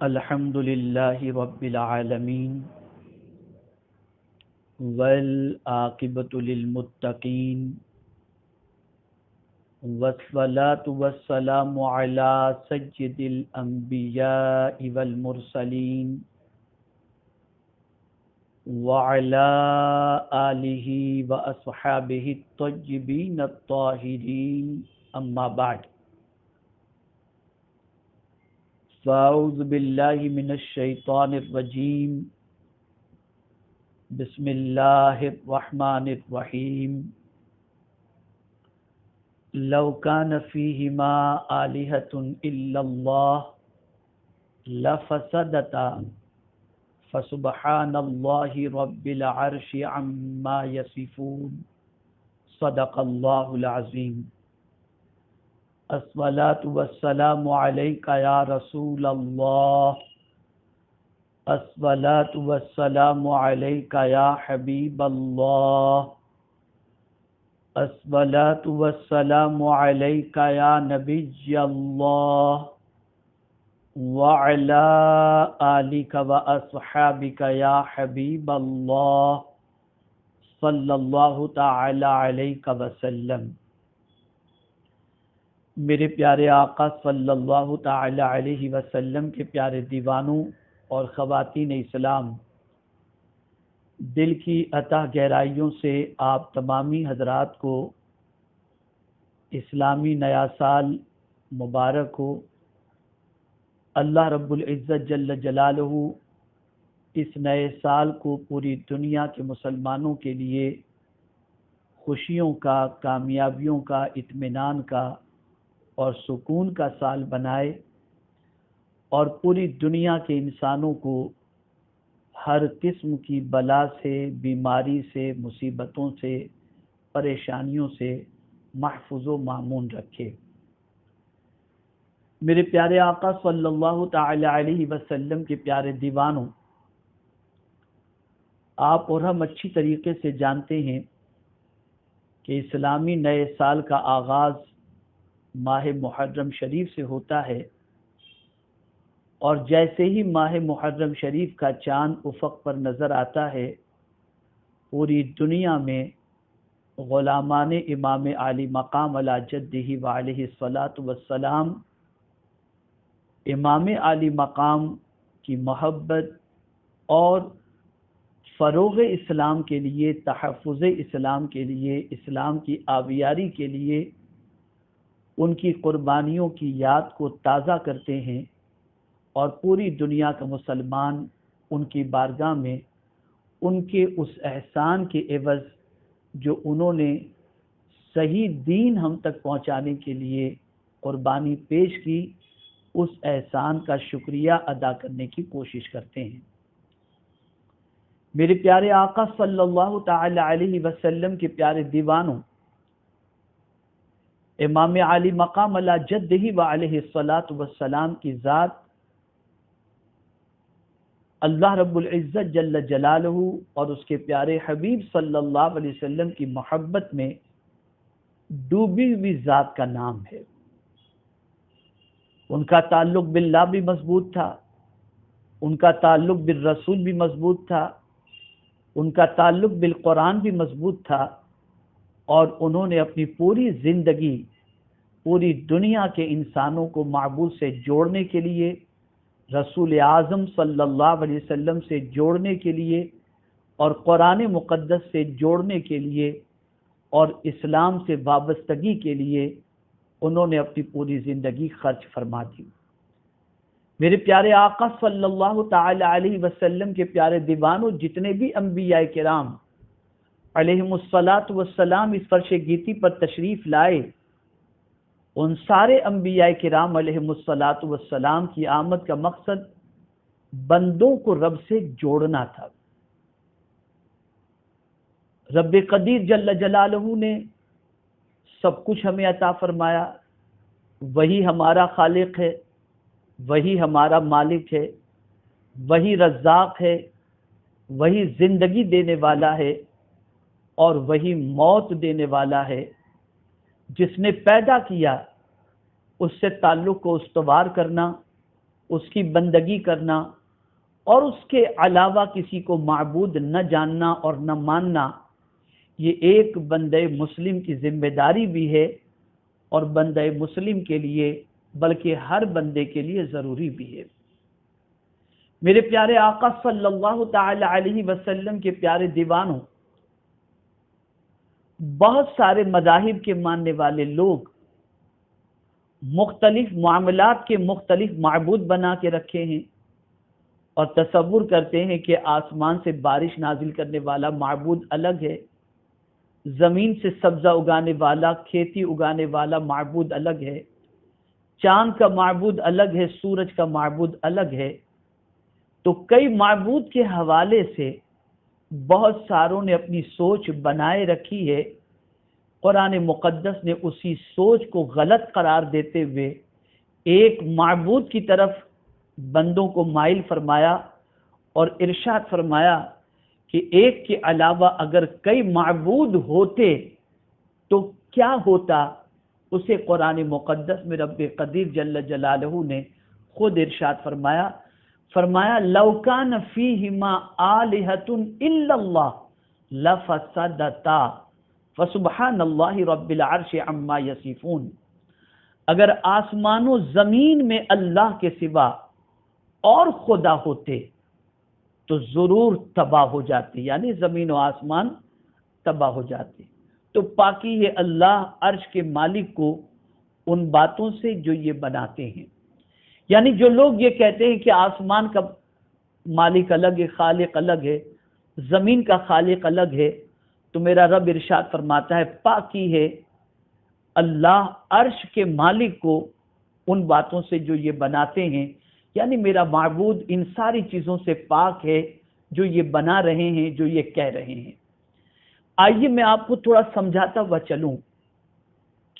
الحمد للہ رب العالمین والعاقبۃ للمتقین والصلاة والسلام علی سید الانبیاء والمرسلین وعلی آلہ واصحابہ الطیبین الطاہرین اما بعد فاعوذ باللہ من الشیطان الرجیم بسم اللہ الرحمن الرحیم لو کان فیہما آلہۃ الا اللہ لفسدتا فسبحان اللہ رب العرش عما یصفون صدق اللہ العظیم الصلاة والسلام علیک یا رسول اللہ الصلاة والسلام علیک یا حبیب اللہ الصلاة والسلام علیک یا نبی اللہ وعلی آلک واصحابک یا حبیب اللہ صلی اللہ تعالی علیہ وسلم۔ میرے پیارے آقا صلی اللہ تعالی علیہ وسلم کے پیارے دیوانوں اور خواتین اسلام، دل کی عطا گہرائیوں سے آپ تمامی حضرات کو اسلامی نیا سال مبارک ہو۔ اللہ رب العزت جل جلالہ اس نئے سال کو پوری دنیا کے مسلمانوں کے لیے خوشیوں کا، کامیابیوں کا، اطمینان کا اور سکون کا سال بنائے، اور پوری دنیا کے انسانوں کو ہر قسم کی بلا سے، بیماری سے، مصیبتوں سے، پریشانیوں سے محفوظ و مامون رکھے۔ میرے پیارے آقا صلی اللہ تعالی علیہ وسلم کے پیارے دیوانوں، آپ اور ہم اچھی طریقے سے جانتے ہیں کہ اسلامی نئے سال کا آغاز ماہ محرم شریف سے ہوتا ہے، اور جیسے ہی ماہ محرم شریف کا چاند افق پر نظر آتا ہے، پوری دنیا میں غلامان امام علی مقام علی جدہ وعلیہ الصلاۃ والسلام امام علی مقام کی محبت اور فروغ اسلام کے لیے، تحفظ اسلام کے لیے، اسلام کی آبیاری کے لیے ان کی قربانیوں کی یاد کو تازہ کرتے ہیں، اور پوری دنیا کا مسلمان ان کی بارگاہ میں ان کے اس احسان کے عوض جو انہوں نے صحیح دین ہم تک پہنچانے کے لیے قربانی پیش کی، اس احسان کا شکریہ ادا کرنے کی کوشش کرتے ہیں۔ میرے پیارے آقا صلی اللہ تعالی علیہ وسلم کے پیارے دیوانوں، امام علی مقام علی جدہ وعلیہ الصلاۃ والسلام کی ذات اللہ رب العزت جل جلالہ اور اس کے پیارے حبیب صلی اللہ علیہ وسلم کی محبت میں ڈوبی ہوئی ذات کا نام ہے۔ ان کا تعلق باللہ بھی مضبوط تھا، ان کا تعلق بالرسول بھی مضبوط تھا، ان کا تعلق بالقرآن بھی مضبوط تھا، اور انہوں نے اپنی پوری زندگی پوری دنیا کے انسانوں کو معبود سے جوڑنے کے لیے، رسول اعظم صلی اللہ علیہ وسلم سے جوڑنے کے لیے، اور قرآن مقدس سے جوڑنے کے لیے، اور اسلام سے وابستگی کے لیے انہوں نے اپنی پوری زندگی خرچ فرما دی۔ میرے پیارے آقا صلی اللہ تعالی علیہ وسلم کے پیارے دیوانوں، جتنے بھی انبیاء کرام علیہم الصلاۃ والسلام اس فرش گیتی پر تشریف لائے، ان سارے انبیاء کرام علیہم الصلاۃ والسلام کی آمد کا مقصد بندوں کو رب سے جوڑنا تھا۔ رب قدیر جل جلالہ نے سب کچھ ہمیں عطا فرمایا، وہی ہمارا خالق ہے، وہی ہمارا مالک ہے، وہی رزاق ہے، وہی زندگی دینے والا ہے، اور وہی موت دینے والا ہے۔ جس نے پیدا کیا اس سے تعلق کو استوار کرنا، اس کی بندگی کرنا اور اس کے علاوہ کسی کو معبود نہ جاننا اور نہ ماننا، یہ ایک بندے مسلم کی ذمہ داری بھی ہے، اور بندے مسلم کے لیے بلکہ ہر بندے کے لیے ضروری بھی ہے۔ میرے پیارے آقا صلی اللہ تعالی علیہ وسلم کے پیارے دیوانوں، بہت سارے مذاہب کے ماننے والے لوگ مختلف معاملات کے مختلف معبود بنا کے رکھے ہیں، اور تصور کرتے ہیں کہ آسمان سے بارش نازل کرنے والا معبود الگ ہے، زمین سے سبزہ اگانے والا، کھیتی اگانے والا معبود الگ ہے، چاند کا معبود الگ ہے، سورج کا معبود الگ ہے۔ تو کئی معبود کے حوالے سے بہت ساروں نے اپنی سوچ بنائے رکھی ہے۔ قرآن مقدس نے اسی سوچ کو غلط قرار دیتے ہوئے ایک معبود کی طرف بندوں کو مائل فرمایا اور ارشاد فرمایا کہ ایک کے علاوہ اگر کئی معبود ہوتے تو کیا ہوتا، اسے قرآن مقدس میں رب قدیر جل جلالہ نے خود ارشاد فرمایا لو کان فیہما آلہۃ الا اللہ لفسدتا فسبحان اللہ رب العرش عما یصفون۔ اگر آسمان و زمین میں اللہ کے سوا اور خدا ہوتے تو ضرور تباہ ہو جاتی، یعنی زمین و آسمان تباہ ہو جاتے۔ تو پاکی ہے اللہ عرش کے مالک کو ان باتوں سے جو یہ بناتے ہیں۔ یعنی جو لوگ یہ کہتے ہیں کہ آسمان کا مالک الگ ہے، خالق الگ ہے، زمین کا خالق الگ ہے، تو میرا رب ارشاد فرماتا ہے پاکی ہے اللہ عرش کے مالک کو ان باتوں سے جو یہ بناتے ہیں، یعنی میرا معبود ان ساری چیزوں سے پاک ہے جو یہ بنا رہے ہیں، جو یہ کہہ رہے ہیں۔ آئیے میں آپ کو تھوڑا سمجھاتا ہوا چلوں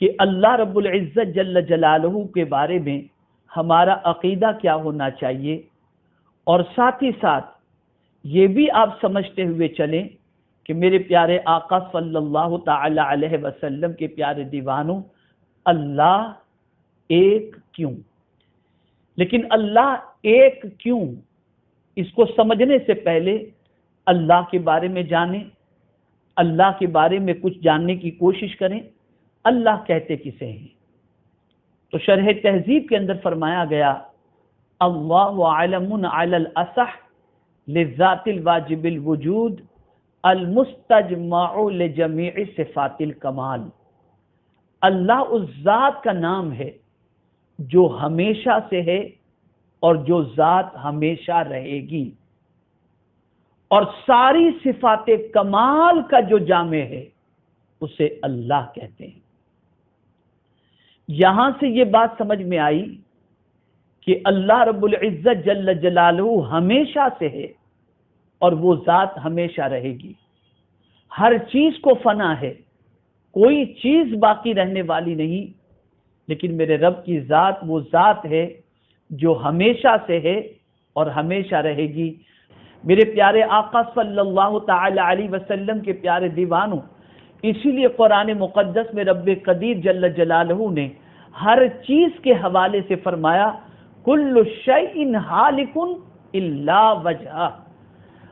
کہ اللہ رب العزت جل جلالہ کے بارے میں ہمارا عقیدہ کیا ہونا چاہیے، اور ساتھ ہی ساتھ یہ بھی آپ سمجھتے ہوئے چلیں کہ میرے پیارے آقا صلی اللہ تعالی علیہ وسلم کے پیارے دیوانوں، اللہ ایک کیوں؟ لیکن اللہ ایک کیوں، اس کو سمجھنے سے پہلے اللہ کے بارے میں جانیں، اللہ کے بارے میں کچھ جاننے کی کوشش کریں۔ اللہ کہتے کسے ہیں؟ تو شرح تہذیب کے اندر فرمایا گیا اللہ عالم علی الاصح للذات الواجب الوجود المستجمع لجمیع صفات الکمال۔ اللہ اس ذات کا نام ہے جو ہمیشہ سے ہے اور جو ذات ہمیشہ رہے گی، اور ساری صفات کمال کا جو جامع ہے اسے اللہ کہتے ہیں۔ یہاں سے یہ بات سمجھ میں آئی کہ اللہ رب العزت جل جلالہ ہمیشہ سے ہے اور وہ ذات ہمیشہ رہے گی۔ ہر چیز کو فنا ہے، کوئی چیز باقی رہنے والی نہیں، لیکن میرے رب کی ذات وہ ذات ہے جو ہمیشہ سے ہے اور ہمیشہ رہے گی۔ میرے پیارے آقا صلی اللہ تعالی علیہ وسلم کے پیارے دیوانوں، اسی لیے قرآن مقدس میں رب قدیر جل جلالہ نے ہر چیز کے حوالے سے فرمایا کل شیء ہالک الا وجہہ،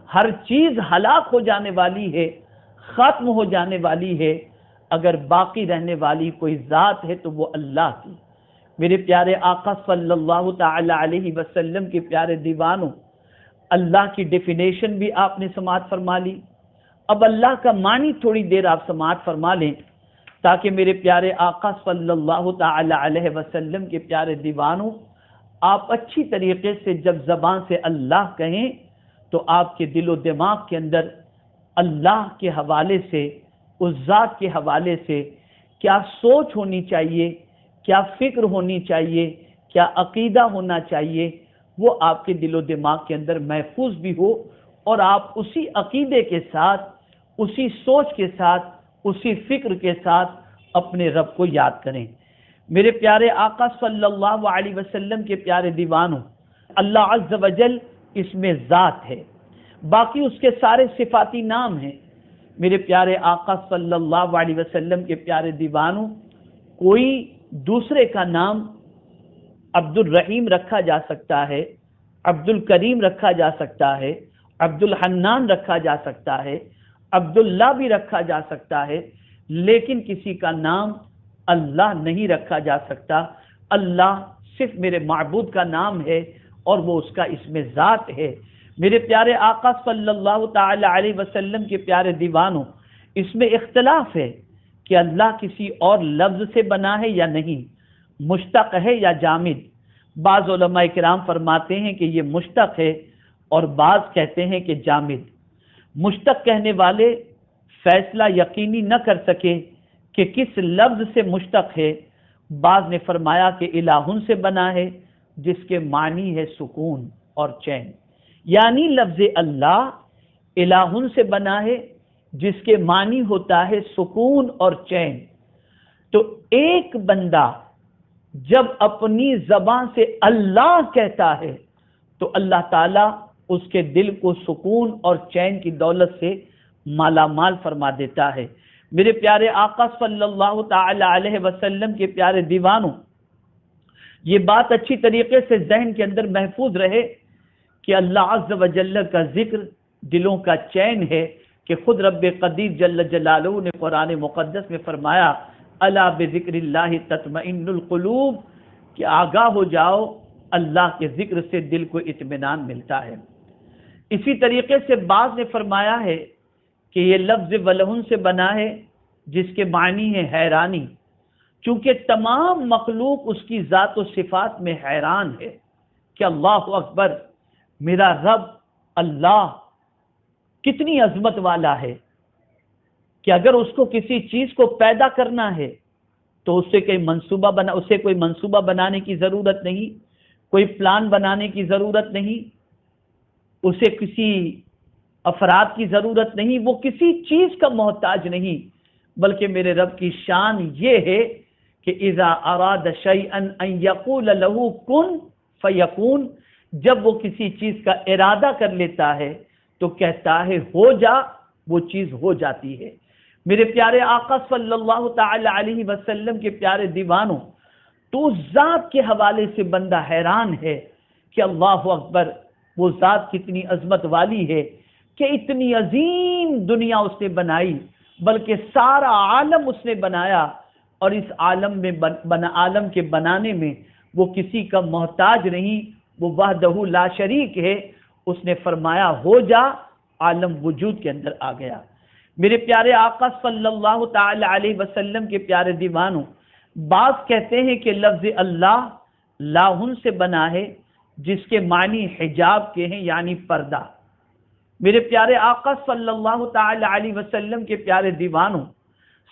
ہر چیز ہلاک ہو جانے والی ہے، ختم ہو جانے والی ہے، اگر باقی رہنے والی کوئی ذات ہے تو وہ اللہ کی۔ میرے پیارے آقا صلی اللہ تعالی علیہ وسلم کے پیارے دیوانوں، اللہ کی ڈیفینیشن بھی آپ نے سماعت فرما لی۔ اب اللہ کا معنی تھوڑی دیر آپ سماعت فرما لیں تاکہ میرے پیارے آقا صلی اللہ تعالی علیہ وسلم کے پیارے دیوانوں، آپ اچھی طریقے سے جب زبان سے اللہ کہیں تو آپ کے دل و دماغ کے اندر اللہ کے حوالے سے، اس ذات کے حوالے سے کیا سوچ ہونی چاہیے، کیا فکر ہونی چاہیے، کیا عقیدہ ہونا چاہیے، وہ آپ کے دل و دماغ کے اندر محفوظ بھی ہو، اور آپ اسی عقیدے کے ساتھ، اسی سوچ کے ساتھ، اسی فکر کے ساتھ اپنے رب کو یاد کریں۔ میرے پیارے آقا صلی اللہ علیہ وسلم کے پیارے دیوانوں، اللہ عز و جل اس میں ذات ہے، باقی اس کے سارے صفاتی نام ہیں۔ میرے پیارے آقا صلی اللہ علیہ وسلم کے پیارے دیوانوں، کوئی دوسرے کا نام عبد الرحیم رکھا جا سکتا ہے، عبد الکریم رکھا جا سکتا ہے، عبد الحنان رکھا جا سکتا ہے، عبداللہ بھی رکھا جا سکتا ہے، لیکن کسی کا نام اللہ نہیں رکھا جا سکتا۔ اللہ صرف میرے معبود کا نام ہے اور وہ اس کا اسم ذات ہے۔ میرے پیارے آقا صلی اللہ تعالی علیہ وسلم کے پیارے دیوانوں، اس میں اختلاف ہے کہ اللہ کسی اور لفظ سے بنا ہے یا نہیں، مشتق ہے یا جامد۔ بعض علماء کرام فرماتے ہیں کہ یہ مشتق ہے اور بعض کہتے ہیں کہ جامد۔ مشتق کہنے والے فیصلہ یقینی نہ کر سکے کہ کس لفظ سے مشتق ہے۔ بعض نے فرمایا کہ الہن سے بنا ہے، جس کے معنی ہے سکون اور چین، یعنی لفظ اللہ الہن سے بنا ہے جس کے معنی ہوتا ہے سکون اور چین۔ تو ایک بندہ جب اپنی زبان سے اللہ کہتا ہے تو اللہ تعالیٰ اس کے دل کو سکون اور چین کی دولت سے مالا مال فرما دیتا ہے۔ میرے پیارے آقا صلی اللہ تعالی علیہ وسلم کے پیارے دیوانوں، یہ بات اچھی طریقے سے ذہن کے اندر محفوظ رہے کہ اللہ عز و جل کا ذکر دلوں کا چین ہے، کہ خود رب قدیر جل جلالہ نے قرآن مقدس میں فرمایا الا بذکر اللہ تطمئن القلوب، کہ آگاہ ہو جاؤ اللہ کے ذکر سے دل کو اطمینان ملتا ہے۔ اسی طریقے سے بعض نے فرمایا ہے کہ یہ لفظ ولہن سے بنا ہے جس کے معنی ہے حیرانی، چونکہ تمام مخلوق اس کی ذات و صفات میں حیران ہے کہ اللہ اکبر، میرا رب اللہ کتنی عظمت والا ہے کہ اگر اس کو کسی چیز کو پیدا کرنا ہے تو اسے کوئی منصوبہ بنانے کی ضرورت نہیں، کوئی پلان بنانے کی ضرورت نہیں، اسے کسی افراد کی ضرورت نہیں، وہ کسی چیز کا محتاج نہیں، بلکہ میرے رب کی شان یہ ہے کہ اذا اراد شیئا ان یقول له کن فیکون، جب وہ کسی چیز کا ارادہ کر لیتا ہے تو کہتا ہے ہو جا، وہ چیز ہو جاتی ہے۔ میرے پیارے آقا صلی اللہ تعالی علیہ وسلم کے پیارے دیوانوں، تو ذات کے حوالے سے بندہ حیران ہے کہ اللہ اکبر، وہ ذات کتنی عظمت والی ہے کہ اتنی عظیم دنیا اس نے بنائی، بلکہ سارا عالم اس نے بنایا، اور اس عالم کے بنانے میں وہ کسی کا محتاج نہیں، وہ وحدہ لا شریک ہے۔ اس نے فرمایا ہو جا، عالم وجود کے اندر آ گیا۔ میرے پیارے آقا صلی اللہ تعالی علیہ وسلم کے پیارے دیوانوں، بعض کہتے ہیں کہ لفظ اللہ لاہن سے بنا ہے جس کے معنی حجاب کے ہیں، یعنی پردہ۔ میرے پیارے آقا صلی اللہ تعالی علیہ وسلم کے پیارے دیوانوں،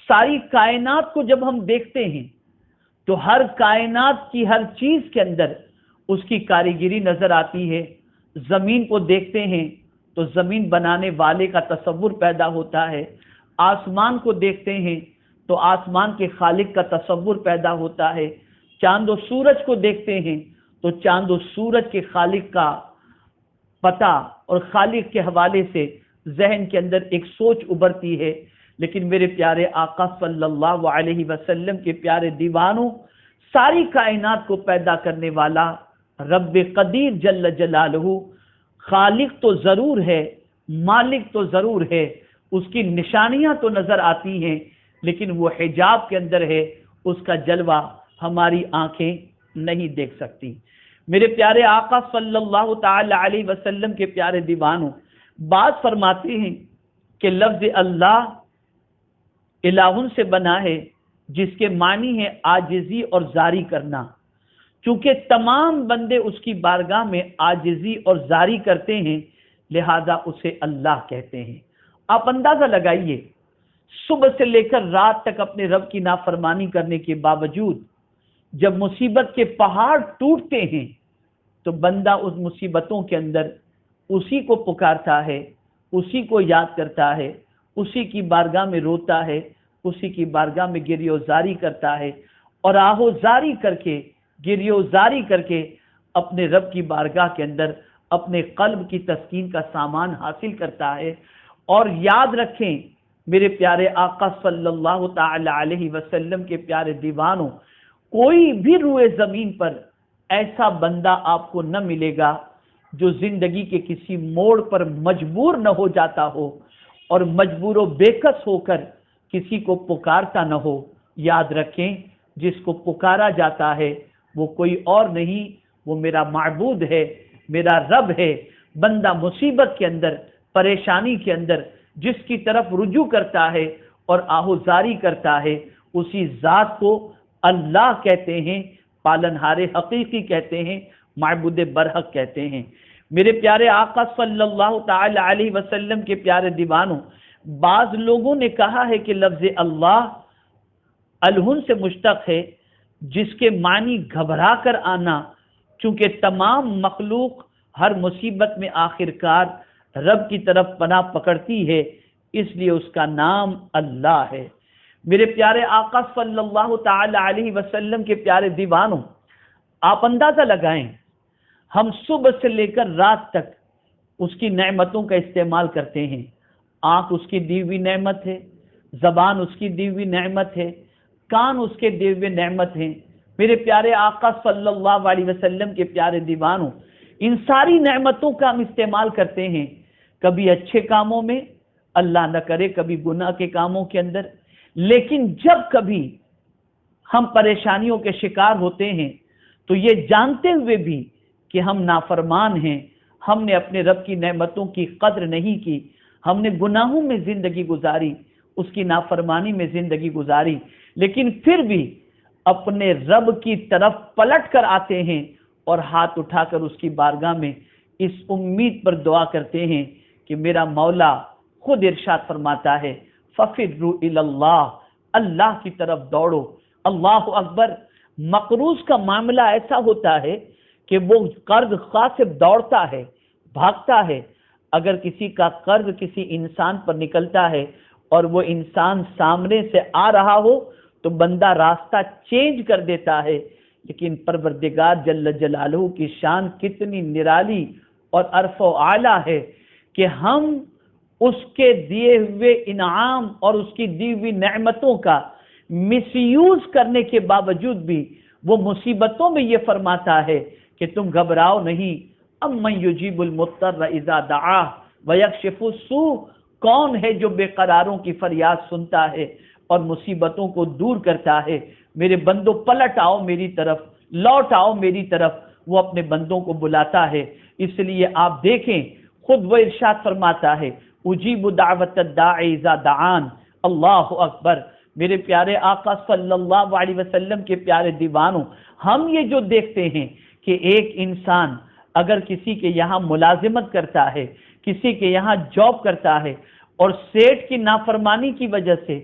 ساری کائنات کو جب ہم دیکھتے ہیں تو ہر کائنات کی ہر چیز کے اندر اس کی کاریگری نظر آتی ہے۔ زمین کو دیکھتے ہیں تو زمین بنانے والے کا تصور پیدا ہوتا ہے، آسمان کو دیکھتے ہیں تو آسمان کے خالق کا تصور پیدا ہوتا ہے، چاند و سورج کو دیکھتے ہیں تو چاند و سورج کے خالق کا پتہ اور خالق کے حوالے سے ذہن کے اندر ایک سوچ ابھرتی ہے۔ لیکن میرے پیارے آقا صلی اللہ علیہ وسلم کے پیارے دیوانوں، ساری کائنات کو پیدا کرنے والا رب قدیر جل جلالہ خالق تو ضرور ہے، مالک تو ضرور ہے، اس کی نشانیاں تو نظر آتی ہیں، لیکن وہ حجاب کے اندر ہے، اس کا جلوہ ہماری آنکھیں نہیں دیکھ سکتی۔ میرے پیارے آقا صلی اللہ تعالی علیہ وسلم کے پیارے دیوانوں، بعض فرماتے ہیں کہ لفظ اللہ الہن سے بنا ہے جس کے معنی ہے عاجزی اور زاری کرنا، چونکہ تمام بندے اس کی بارگاہ میں عاجزی اور زاری کرتے ہیں، لہذا اسے اللہ کہتے ہیں۔ آپ اندازہ لگائیے، صبح سے لے کر رات تک اپنے رب کی نافرمانی کرنے کے باوجود جب مصیبت کے پہاڑ ٹوٹتے ہیں تو بندہ اس مصیبتوں کے اندر اسی کو پکارتا ہے، اسی کو یاد کرتا ہے، اسی کی بارگاہ میں روتا ہے، اسی کی بارگاہ میں گریہ و زاری کرتا ہے، اور آہو زاری کر کے، گریہ و زاری کر کے اپنے رب کی بارگاہ کے اندر اپنے قلب کی تسکین کا سامان حاصل کرتا ہے۔ اور یاد رکھیں میرے پیارے آقا صلی اللہ تعالی علیہ وسلم کے پیارے دیوانوں، کوئی بھی روئے زمین پر ایسا بندہ آپ کو نہ ملے گا جو زندگی کے کسی موڑ پر مجبور نہ ہو جاتا ہو اور مجبور و بےکس ہو کر کسی کو پکارتا نہ ہو۔ یاد رکھیں، جس کو پکارا جاتا ہے وہ کوئی اور نہیں، وہ میرا معبود ہے، میرا رب ہے۔ بندہ مصیبت کے اندر، پریشانی کے اندر جس کی طرف رجوع کرتا ہے اور آہوزاری کرتا ہے، اسی ذات کو اللہ کہتے ہیں، پالنہار حقیقی کہتے ہیں، معبود برحق کہتے ہیں۔ میرے پیارے آقا صلی اللہ تعالی علیہ وسلم کے پیارے دیوانوں، بعض لوگوں نے کہا ہے کہ لفظ اللہ الہن سے مشتق ہے، جس کے معنی گھبرا کر آنا، چونکہ تمام مخلوق ہر مصیبت میں آخرکار رب کی طرف پناہ پکڑتی ہے، اس لیے اس کا نام اللہ ہے۔ میرے پیارے آقا صلی اللہ تعالی علیہ وسلم کے پیارے دیوانوں، آپ اندازہ لگائیں، ہم صبح سے لے کر رات تک اس کی نعمتوں کا استعمال کرتے ہیں۔ آنکھ اس کی دی ہوئی نعمت ہے، زبان اس کی دی ہوئی نعمت ہے، کان اس کے دیے ہوئے نعمت ہیں۔ میرے پیارے آقا صلی اللہ علیہ وسلم کے پیارے دیوانوں، ان ساری نعمتوں کا ہم استعمال کرتے ہیں، کبھی اچھے کاموں میں، اللہ نہ کرے کبھی گناہ کے کاموں کے اندر، لیکن جب کبھی ہم پریشانیوں کے شکار ہوتے ہیں تو یہ جانتے ہوئے بھی کہ ہم نافرمان ہیں، ہم نے اپنے رب کی نعمتوں کی قدر نہیں کی، ہم نے گناہوں میں زندگی گزاری، اس کی نافرمانی میں زندگی گزاری، لیکن پھر بھی اپنے رب کی طرف پلٹ کر آتے ہیں اور ہاتھ اٹھا کر اس کی بارگاہ میں اس امید پر دعا کرتے ہیں کہ میرا مولا خود ارشاد فرماتا ہے فَفِرُّوا إِلَى اللَّهِ، اللہ کی طرف دوڑو۔ اللہ اکبر۔ مقروض کا معاملہ ایسا ہوتا ہے کہ وہ قرض خواہ سے دوڑتا ہے، بھاگتا ہے۔ اگر کسی کا قرض کسی انسان پر نکلتا ہے اور وہ انسان سامنے سے آ رہا ہو تو بندہ راستہ چینج کر دیتا ہے، لیکن پروردگار جل جلالہ کی شان کتنی نرالی اور عرف و اعلیٰ ہے کہ ہم اس کے دیے ہوئے انعام اور اس کی دی ہوئی نعمتوں کا مس یوز کرنے کے باوجود بھی وہ مصیبتوں میں یہ فرماتا ہے کہ تم گھبراؤ نہیں۔ امن یجیب المضطر اذا دعاہ ویکشف السوء، کون ہے جو بے قراروں کی فریاد سنتا ہے اور مصیبتوں کو دور کرتا ہے؟ میرے بندوں پلٹ آؤ میری طرف، لوٹ آؤ میری طرف، وہ اپنے بندوں کو بلاتا ہے۔ اس لیے آپ دیکھیں خود وہ ارشاد فرماتا ہے اجیب دعوت الداعی اذا دعان۔ اللہ اکبر۔ میرے پیارے آقا صلی اللہ علیہ وسلم کے پیارے دیوانوں، ہم یہ جو دیکھتے ہیں کہ ایک انسان اگر کسی کے یہاں ملازمت کرتا ہے، کسی کے یہاں جاب کرتا ہے اور سیٹ کی نافرمانی کی وجہ سے،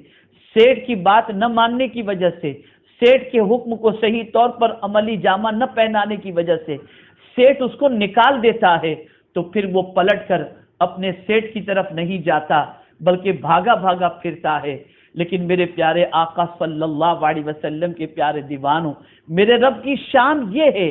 سیٹ کی بات نہ ماننے کی وجہ سے، سیٹ کے حکم کو صحیح طور پر عملی جامہ نہ پہنانے کی وجہ سے سیٹ اس کو نکال دیتا ہے، تو پھر وہ پلٹ کر اپنے سیٹ کی طرف نہیں جاتا بلکہ بھاگا بھاگا پھرتا ہے۔ لیکن میرے پیارے آقا صلی اللہ علیہ وسلم کے پیارے دیوانوں، میرے رب کی شان یہ ہے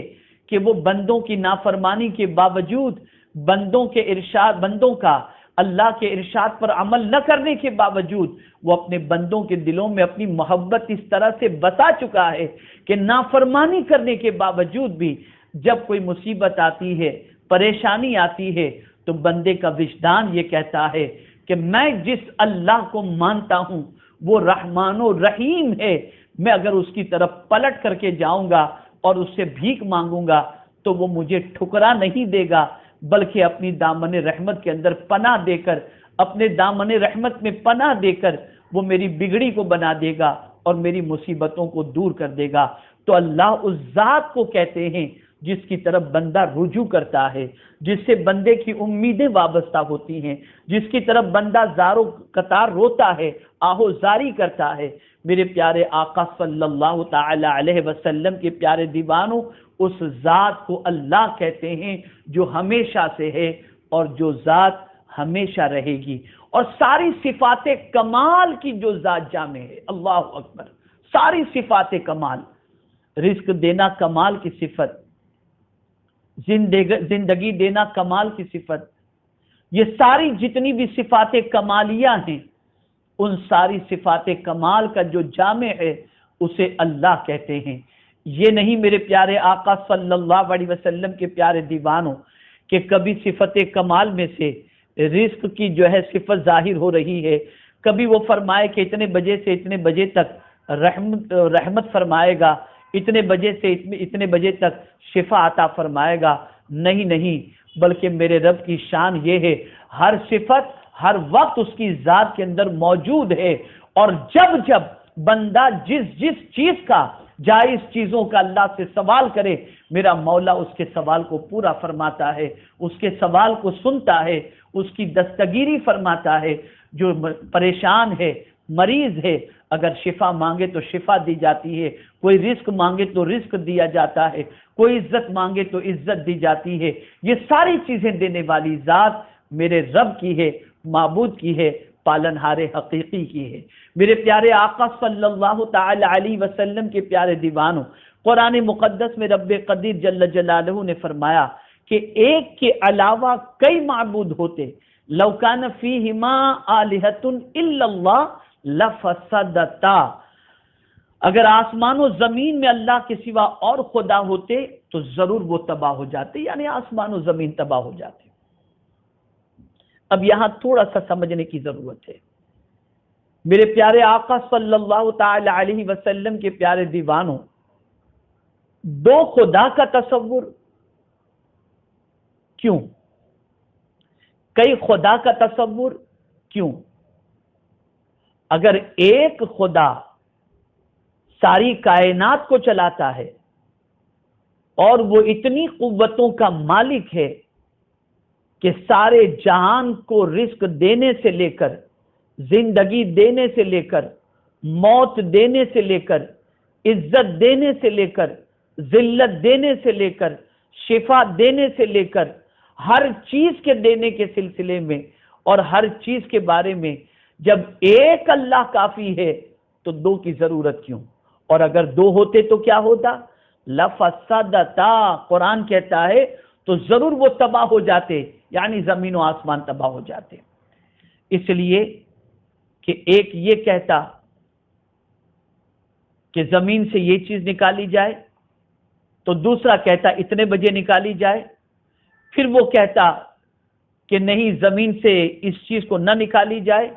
کہ وہ بندوں کی نافرمانی کے باوجود، بندوں کے ارشاد، بندوں کا اللہ کے ارشاد پر عمل نہ کرنے کے باوجود، وہ اپنے بندوں کے دلوں میں اپنی محبت اس طرح سے بسا چکا ہے کہ نافرمانی کرنے کے باوجود بھی جب کوئی مصیبت آتی ہے، پریشانی آتی ہے، تو بندے کا وجدان یہ کہتا ہے کہ میں جس اللہ کو مانتا ہوں وہ رحمان و رحیم ہے، میں اگر اس کی طرف پلٹ کر کے جاؤں گا اور اس سے بھیک مانگوں گا تو وہ مجھے ٹھکرا نہیں دے گا، بلکہ اپنی دامن رحمت کے اندر پناہ دے کر، اپنے دامن رحمت میں پناہ دے کر وہ میری بگڑی کو بنا دے گا اور میری مصیبتوں کو دور کر دے گا۔ تو اللہ اس ذات کو کہتے ہیں جس کی طرف بندہ رجوع کرتا ہے، جس سے بندے کی امیدیں وابستہ ہوتی ہیں، جس کی طرف بندہ زارو قطار روتا ہے، آہو زاری کرتا ہے۔ میرے پیارے آقا صلی اللہ تعالی علیہ وسلم کے پیارے دیوانوں، اس ذات کو اللہ کہتے ہیں جو ہمیشہ سے ہے اور جو ذات ہمیشہ رہے گی، اور ساری صفات کمال کی جو ذات جامع ہے۔ اللہ اکبر۔ ساری صفات کمال، رزق دینا کمال کی صفت، زندگی دینا کمال کی صفت، یہ ساری جتنی بھی صفات کمالیہ ہیں، ان ساری صفات کمال کا جو جامع ہے اسے اللہ کہتے ہیں۔ یہ نہیں میرے پیارے آقا صلی اللہ علیہ وسلم کے پیارے دیوانوں کہ کبھی صفت کمال میں سے رزق کی جو ہے صفت ظاہر ہو رہی ہے، کبھی وہ فرمائے کہ اتنے بجے سے اتنے بجے تک رحمت فرمائے گا، اتنے بجے سے اتنے بجے تک شفا عطا فرمائے گا، نہیں، بلکہ میرے رب کی شان یہ ہے ہر صفت ہر وقت اس کی ذات کے اندر موجود ہے، اور جب جب بندہ جس چیز کا جائز چیزوں کا اللہ سے سوال کرے، میرا مولا اس کے سوال کو پورا فرماتا ہے، اس کے سوال کو سنتا ہے، اس کی دستگیری فرماتا ہے۔ جو پریشان ہے، مریض ہے، اگر شفا مانگے تو شفا دی جاتی ہے، کوئی رزق مانگے تو رزق دیا جاتا ہے، کوئی عزت مانگے تو عزت دی جاتی ہے۔ یہ ساری چیزیں دینے والی ذات میرے رب کی ہے، معبود کی ہے، پالنہار حقیقی کی ہے۔ میرے پیارے آقا صلی اللہ تعالی علیہ وسلم کے پیارے دیوانوں، قرآن مقدس میں رب قدیر جل جلالہ نے فرمایا کہ ایک کے علاوہ کئی معبود ہوتے، لو کان فیہما آلہۃ الا اللہ لفسدتا، اگر آسمان و زمین میں اللہ کے سوا اور خدا ہوتے تو ضرور وہ تباہ ہو جاتے، یعنی آسمان و زمین تباہ ہو جاتے۔ اب یہاں تھوڑا سا سمجھنے کی ضرورت ہے۔ میرے پیارے آقا صلی اللہ تعالی علیہ وسلم کے پیارے دیوانوں، دو خدا کا تصور کیوں؟ کئی خدا کا تصور کیوں؟ اگر ایک خدا ساری کائنات کو چلاتا ہے اور وہ اتنی قوتوں کا مالک ہے کہ سارے جہان کو رزق دینے سے لے کر، زندگی دینے سے لے کر، موت دینے سے لے کر، عزت دینے سے لے کر، ذلت دینے سے لے کر، شفا دینے سے لے کر، ہر چیز کے دینے کے سلسلے میں اور ہر چیز کے بارے میں جب ایک اللہ کافی ہے تو دو کی ضرورت کیوں؟ اور اگر دو ہوتے تو کیا ہوتا؟ لفسدتا، قرآن کہتا ہے تو ضرور وہ تباہ ہو جاتے، یعنی زمین و آسمان تباہ ہو جاتے۔ اس لیے کہ ایک یہ کہتا کہ زمین سے یہ چیز نکالی جائے تو دوسرا کہتا اتنے بجے نکالی جائے، پھر وہ کہتا کہ نہیں زمین سے اس چیز کو نہ نکالی جائے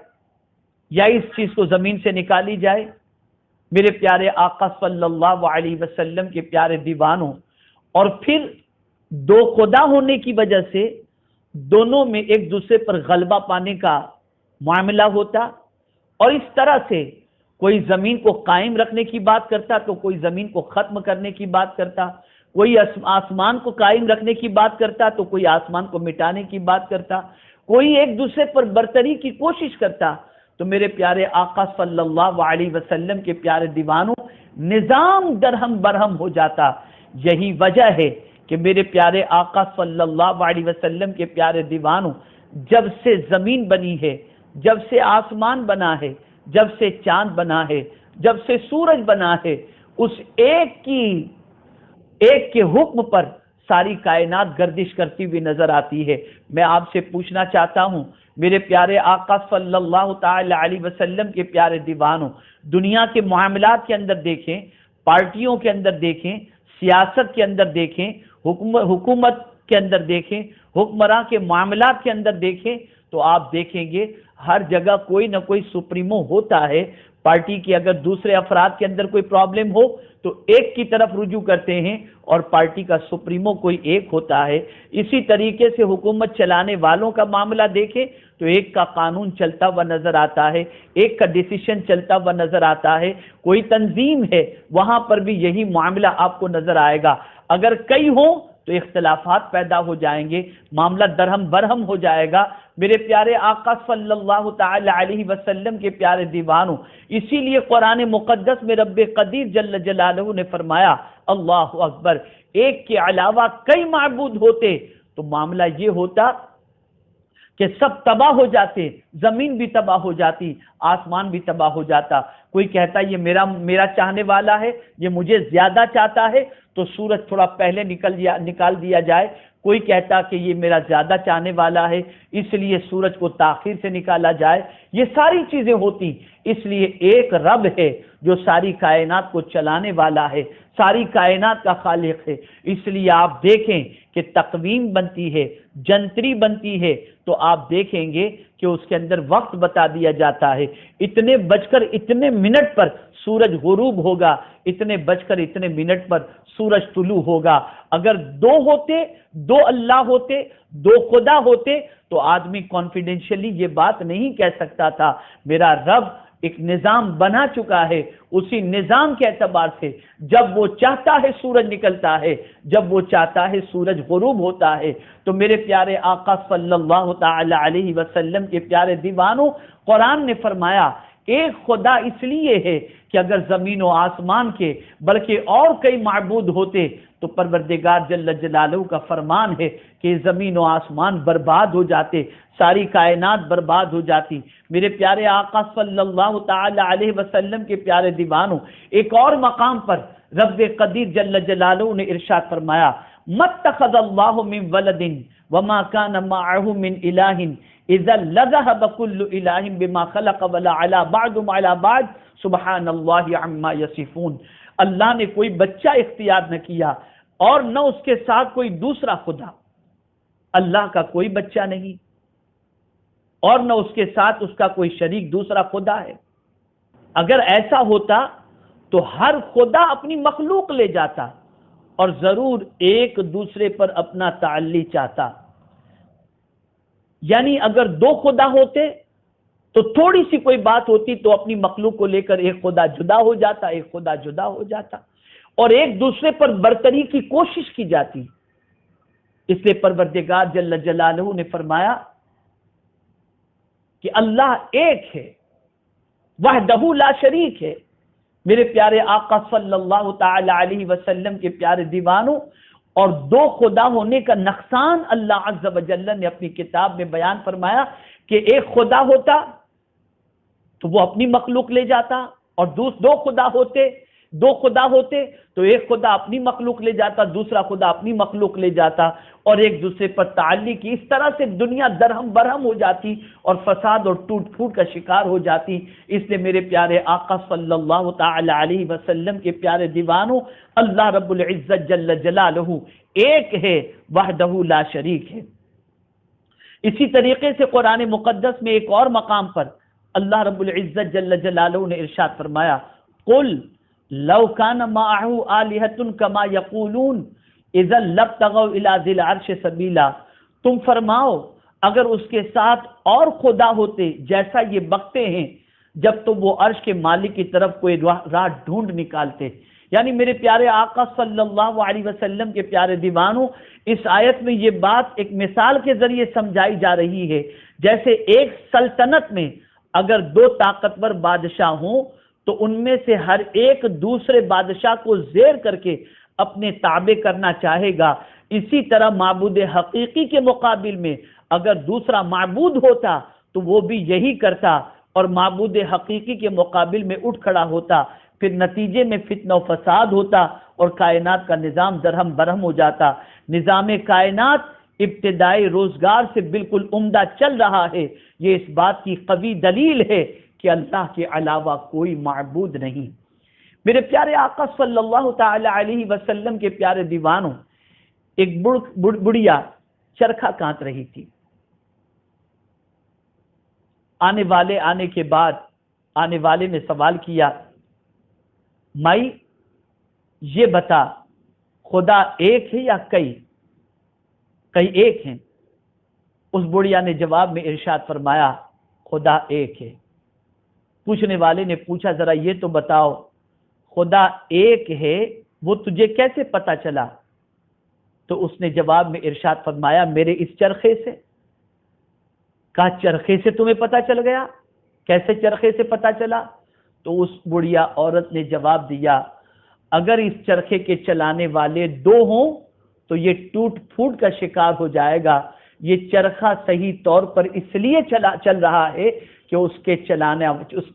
یا اس چیز کو زمین سے نکالی جائے۔ میرے پیارے آقا صلی اللہ علیہ وسلم کے پیارے دیوانوں، اور پھر دو خدا ہونے کی وجہ سے دونوں میں ایک دوسرے پر غلبہ پانے کا معاملہ ہوتا، اور اس طرح سے کوئی زمین کو قائم رکھنے کی بات کرتا تو کوئی زمین کو ختم کرنے کی بات کرتا، کوئی آسمان کو قائم رکھنے کی بات کرتا تو کوئی آسمان کو مٹانے کی بات کرتا، کوئی ایک دوسرے پر برتری کی کوشش کرتا۔ تو میرے پیارے آقا صلی اللہ علیہ وسلم کے پیارے دیوانوں، نظام درہم برہم ہو جاتا۔ یہی وجہ ہے کہ میرے پیارے آقا صلی اللہ علیہ وسلم کے پیارے دیوانوں، جب سے زمین بنی ہے، جب سے آسمان بنا ہے، جب سے چاند بنا ہے، جب سے سورج بنا ہے، اس ایک کے حکم پر ساری کائنات گردش کرتی ہوئی نظر آتی ہے۔ میں آپ سے پوچھنا چاہتا ہوں میرے پیارے آقا صلی اللہ تعالی علیہ وسلم کے پیارے دیوانوں، دنیا کے معاملات کے اندر دیکھیں، پارٹیوں کے اندر دیکھیں، سیاست کے اندر دیکھیں، حکومت کے اندر دیکھیں، حکمراں کے معاملات کے اندر دیکھیں، تو آپ دیکھیں گے ہر جگہ کوئی نہ کوئی سپریمو ہوتا ہے۔ پارٹی کی اگر دوسرے افراد کے اندر کوئی پرابلم ہو تو ایک کی طرف رجوع کرتے ہیں اور پارٹی کا سپریمو کوئی ایک ہوتا ہے۔ اسی طریقے سے حکومت چلانے والوں کا معاملہ دیکھیں تو ایک کا قانون چلتا ہوا نظر آتا ہے، ایک کا ڈیسیشن چلتا ہوا نظر آتا ہے۔ کوئی تنظیم ہے وہاں پر بھی یہی معاملہ آپ کو نظر آئے گا۔ اگر کئی ہوں تو اختلافات پیدا ہو جائیں گے، معاملہ درہم برہم ہو جائے گا۔ میرے پیارے آقا صلی اللہ تعالی علیہ وسلم کے پیارے دیوانوں، اسی لیے قرآن مقدس میں رب قدیر جل جلالہ نے فرمایا اللہ اکبر، ایک کے علاوہ کئی معبود ہوتے تو معاملہ یہ ہوتا کہ سب تباہ ہو جاتے، زمین بھی تباہ ہو جاتی، آسمان بھی تباہ ہو جاتا۔ کوئی کہتا یہ میرا چاہنے والا ہے، یہ مجھے زیادہ چاہتا ہے تو سورج تھوڑا پہلے نکال دیا جائے۔ کوئی کہتا کہ یہ میرا زیادہ چاہنے والا ہے، اس لیے سورج کو تاخیر سے نکالا جائے، یہ ساری چیزیں ہوتی اس لیے ایک رب ہے جو ساری کائنات کو چلانے والا ہے، ساری کائنات کا خالق ہے۔ اس لیے آپ دیکھیں کہ تقویم بنتی ہے، جنتری بنتی ہے، تو آپ دیکھیں گے کہ اس کے اندر وقت بتا دیا جاتا ہے، اتنے بج کر اتنے منٹ پر سورج غروب ہوگا، اتنے بج کر اتنے منٹ پر سورج طلوع ہوگا۔ اگر دو ہوتے، دو اللہ ہوتے، دو خدا ہوتے تو آدمی کانفیڈینشلی یہ بات نہیں کہہ سکتا تھا۔ میرا رب ایک نظام بنا چکا ہے، اسی نظام کے اعتبار سے جب وہ چاہتا ہے سورج نکلتا ہے، جب وہ چاہتا ہے سورج غروب ہوتا ہے۔ تو میرے پیارے آقا صلی اللہ تعالی علیہ وسلم کے پیارے دیوانوں، قرآن نے فرمایا ایک خدا اس لیے ہے کہ اگر زمین و آسمان کے بلکہ اور کئی معبود ہوتے تو پروردگار جل جلالہ کا فرمان ہے کہ زمین و آسمان برباد ہو جاتے، ساری کائنات برباد ہو جاتی۔ میرے پیارے آقا صلی اللہ تعالی علیہ وسلم کے پیارے دیوانوں، ایک اور مقام پر رب قدیر جل جلالہ نے ارشاد فرمایا مَتَّخَذَ اللَّهُ مِن وَلَدٍ وَمَا كَانَ مَعَهُ مِنْ إِلَٰهٍ اذا لذهب كل اله بما خلق ولا على بعض على بعض سبحان اللہ عما یصفون۔ اللہ نے کوئی بچہ اختیار نہ کیا اور نہ اس کے ساتھ کوئی دوسرا خدا، اللہ کا کوئی بچہ نہیں اور نہ اس کے ساتھ اس کا کوئی شریک دوسرا خدا ہے۔ اگر ایسا ہوتا تو ہر خدا اپنی مخلوق لے جاتا اور ضرور ایک دوسرے پر اپنا تعلی چاہتا۔ یعنی اگر دو خدا ہوتے تو تھوڑی سی کوئی بات ہوتی تو اپنی مخلوق کو لے کر ایک خدا جدا ہو جاتا، ایک خدا جدا ہو جاتا اور ایک دوسرے پر برتری کی کوشش کی جاتی۔ اس لیے پروردگار جل جلالہ نے فرمایا کہ اللہ ایک ہے، وحدہ لا شریک ہے۔ میرے پیارے آقا صلی اللہ تعالی علیہ وسلم کے پیارے دیوانوں، اور دو خدا ہونے کا نقصان اللہ عز و جل نے اپنی کتاب میں بیان فرمایا کہ ایک خدا ہوتا تو وہ اپنی مخلوق لے جاتا، اور دو خدا ہوتے تو ایک خدا اپنی مخلوق لے جاتا، دوسرا خدا اپنی مخلوق لے جاتا، اور ایک دوسرے پر تعلق کی اس طرح سے دنیا درہم برہم ہو جاتی اور فساد اور ٹوٹ پھوٹ کا شکار ہو جاتی۔ اس لیے میرے پیارے آقا صلی اللہ تعالی علیہ وسلم کے پیارے دیوانوں، اللہ رب العزت جل جلالہ ایک ہے، وحدہ لا شریک ہے۔ اسی طریقے سے قرآن مقدس میں ایک اور مقام پر اللہ رب العزت جل جلالہ نے ارشاد فرمایا قل لو کان معہ آلہۃ کما یقولون اذا لابتغوا الی ذی العرش سبیلا، تم فرماؤ اگر اس کے ساتھ اور خدا ہوتے جیسا یہ بکتے ہیں جب تو وہ عرش کے مالک کی طرف کوئی راہ ڈھونڈ نکالتے۔ یعنی میرے پیارے آقا صلی اللہ علیہ وسلم کے پیارے دیوانوں، اس آیت میں یہ بات ایک مثال کے ذریعے سمجھائی جا رہی ہے، جیسے ایک سلطنت میں اگر دو طاقتور بادشاہ ہوں تو ان میں سے ہر ایک دوسرے بادشاہ کو زیر کر کے اپنے تابع کرنا چاہے گا۔ اسی طرح معبود حقیقی کے مقابل میں اگر دوسرا معبود ہوتا تو وہ بھی یہی کرتا اور معبود حقیقی کے مقابل میں اٹھ کھڑا ہوتا، پھر نتیجے میں فتنہ و فساد ہوتا اور کائنات کا نظام درہم برہم ہو جاتا۔ نظام کائنات ابتدائی روزگار سے بالکل عمدہ چل رہا ہے، یہ اس بات کی قوی دلیل ہے کہ اللہ کے علاوہ کوئی معبود نہیں۔ میرے پیارے آقا صلی اللہ تعالی علیہ وسلم کے پیارے دیوانوں، ایک بڑھیا چرخہ کاٹ رہی تھی۔ آنے والے نے سوال کیا مائی یہ بتا خدا ایک ہے یا کئی ایک ہیں؟ اس بڑھیا نے جواب میں ارشاد فرمایا خدا ایک ہے۔ پوچھنے والے نے پوچھا ذرا یہ تو بتاؤ خدا ایک ہے وہ تجھے کیسے پتا چلا؟ تو اس نے جواب میں ارشاد فرمایا میرے اس چرخے سے۔ کہا چرخے سے تمہیں پتا چل گیا؟ کیسے چرخے سے پتا چلا؟ تو اس بڑھیا عورت نے جواب دیا اگر اس چرخے کے چلانے والے دو ہوں تو یہ ٹوٹ پھوٹ کا شکار ہو جائے گا۔ یہ چرخہ صحیح طور پر اس لیے چل رہا ہے کہ اس